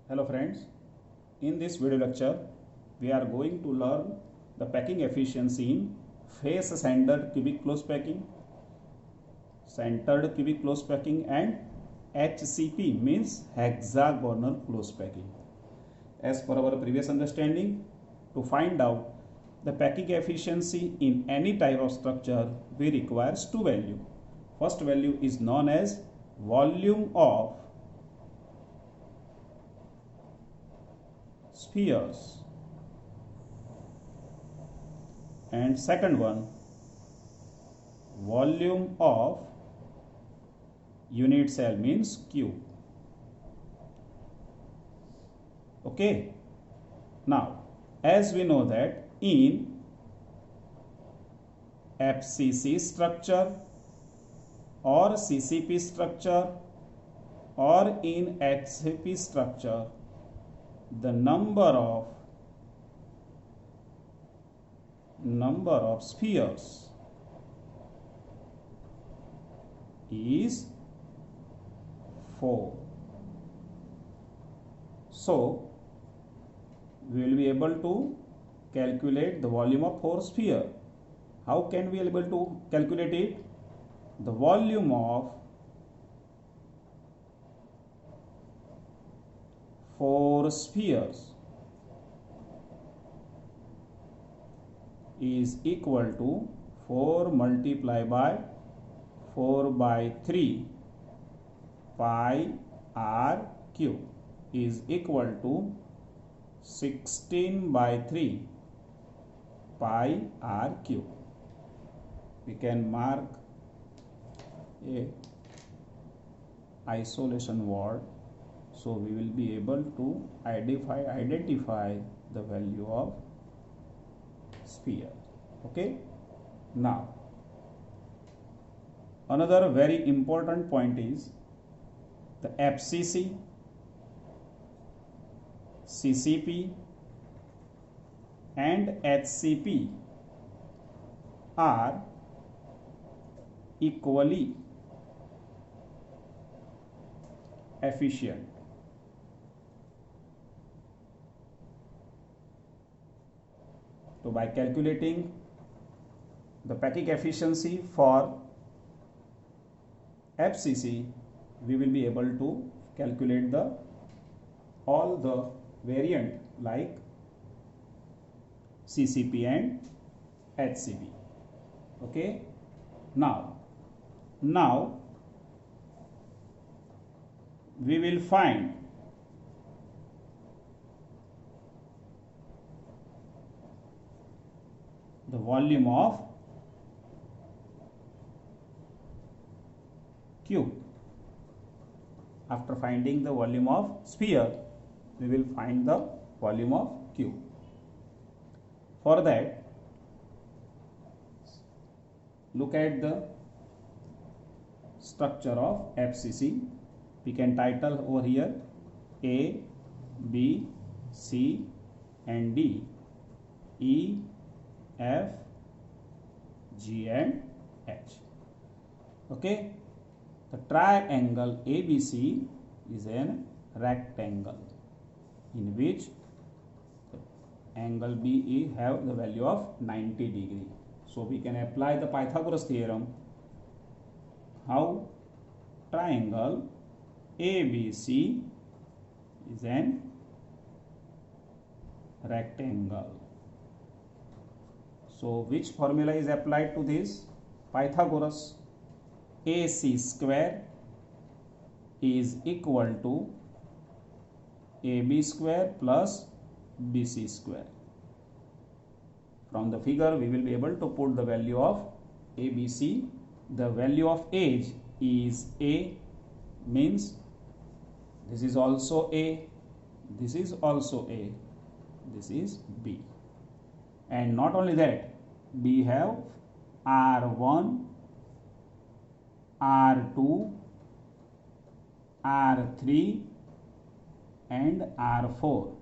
Hello friends, in this video lecture we are going to learn the packing efficiency in face centered cubic close packing and HCP means hexagonal close packing. As per our previous understanding, to find out the packing efficiency in any type of structure we require two values. First value is known as volume of spheres and second one volume of unit cell means cube. Okay, now as we know that in FCC structure or CCP structure or in HCP structure, the number of spheres is 4. So we will be able to calculate the volume of 4 sphere. How can we be able to calculate it? The volume of 4 spheres is equal to 4 multiplied by 4 by 3 pi r cube is equal to 16 by 3 pi r cube. We can mark a isolation word, so we will be able to identify the value of sphere. Okay, now another very important point is the FCC, CCP and HCP are equally efficient. So by calculating the packing efficiency for FCC, we will be able to calculate all the variant like CCP and HCP. Okay, now we will find the volume of cube. After finding the volume of sphere, we will find the volume of cube. For that, look at the structure of FCC. We can title over here A, B, C and D, E, F, G and H. Okay, the triangle ABC is a rectangle in which the angle BE have the value of 90 degree. So we can apply the Pythagoras theorem. How? Triangle ABC is an rectangle. So which formula is applied to this? Pythagoras. AC square is equal to AB square plus BC square. From the figure we will be able to put the value of ABC. The value of age is A, means this is also A, this is also A, this is B. And not only that, we have R1, R2, R3 and R4,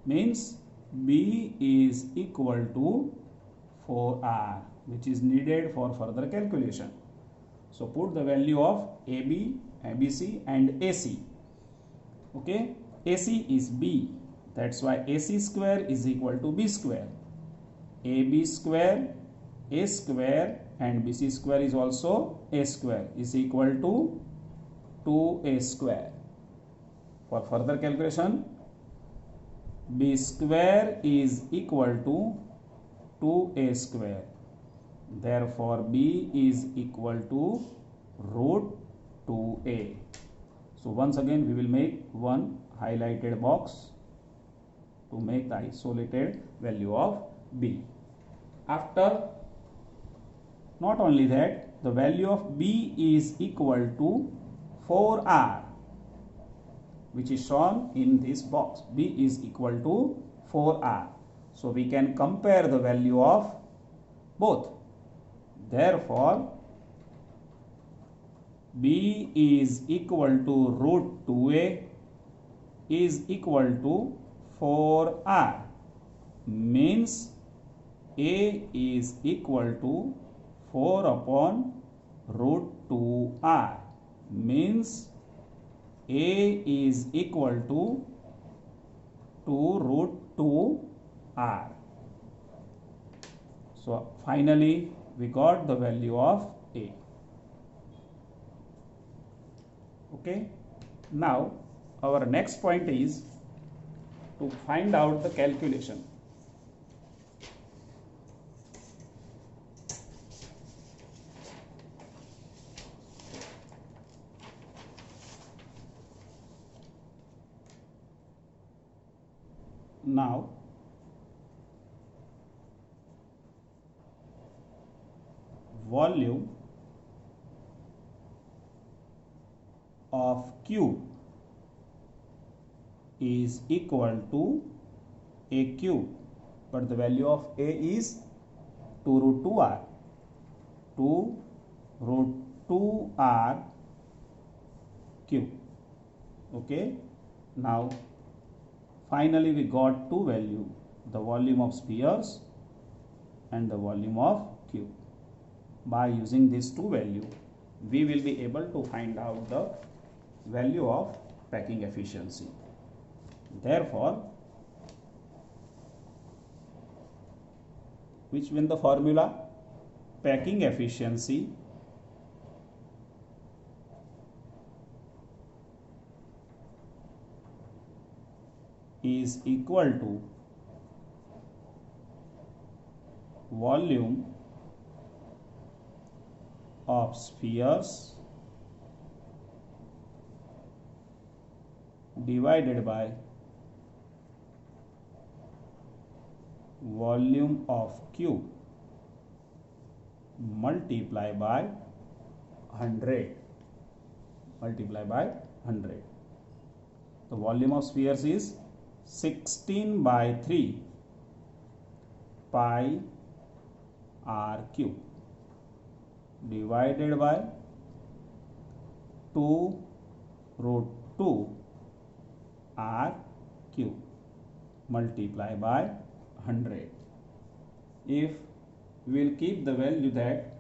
means B is equal to 4R, which is needed for further calculation. So put the value of AB, ABC and AC. Okay, AC is B. That's why AC square is equal to B square. AB square, A square and BC square is also A square is equal to 2A square. For further calculation, B square is equal to 2A square. Therefore, B is equal to root 2A. So once again we will make one highlighted box to make the isolated value of B. After, not only that, the value of B is equal to 4R, which is shown in this box. B is equal to 4R. So we can compare the value of both. Therefore, B is equal to root 2A is equal to 4R, means A is equal to 4 upon root 2R, means A is equal to 2 root 2R. So finally we got the value of A. Okay. Now our next point is to find out the calculation. Now volume of cube is equal to A cube, but the value of A is 2 root 2R. 2 root 2R cube. Okay. Now finally we got two values, the volume of spheres and the volume of cube. By using these two values, we will be able to find out the value of packing efficiency. Therefore, which when the formula packing efficiency is equal to volume of spheres divided by volume of cube multiply by 100. The volume of spheres is 16 by 3 pi r cube divided by 2 root 2 r cube multiply by 100. If we will keep the value, that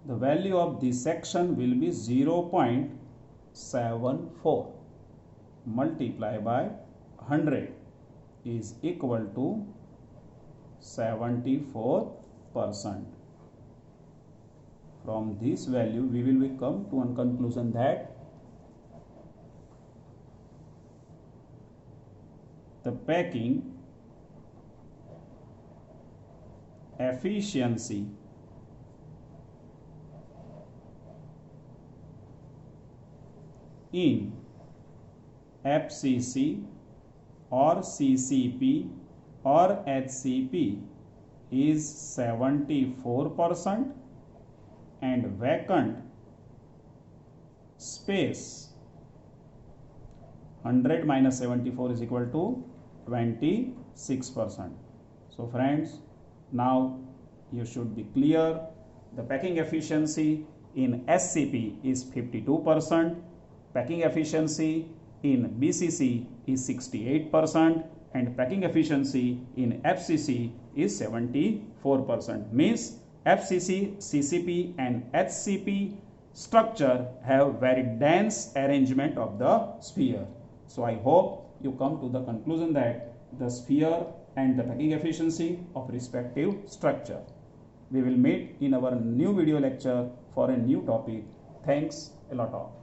the value of this section will be 0.74 multiply by 100 is equal to 74%. From this value we will come to one conclusion that the packing efficiency in FCC or CCP or HCP is 74% and vacant space 100 minus 74 is equal to 26%. So friends, now you should be clear. The packing efficiency in SCP is 52%, packing efficiency in BCC is 68%, and packing efficiency in FCC is 74%. Means FCC, CCP and HCP structure have very dense arrangement of the sphere. So I hope you come to the conclusion that the sphere and the tugging efficiency of respective structure. We will meet in our new video lecture for a new topic. Thanks a lot.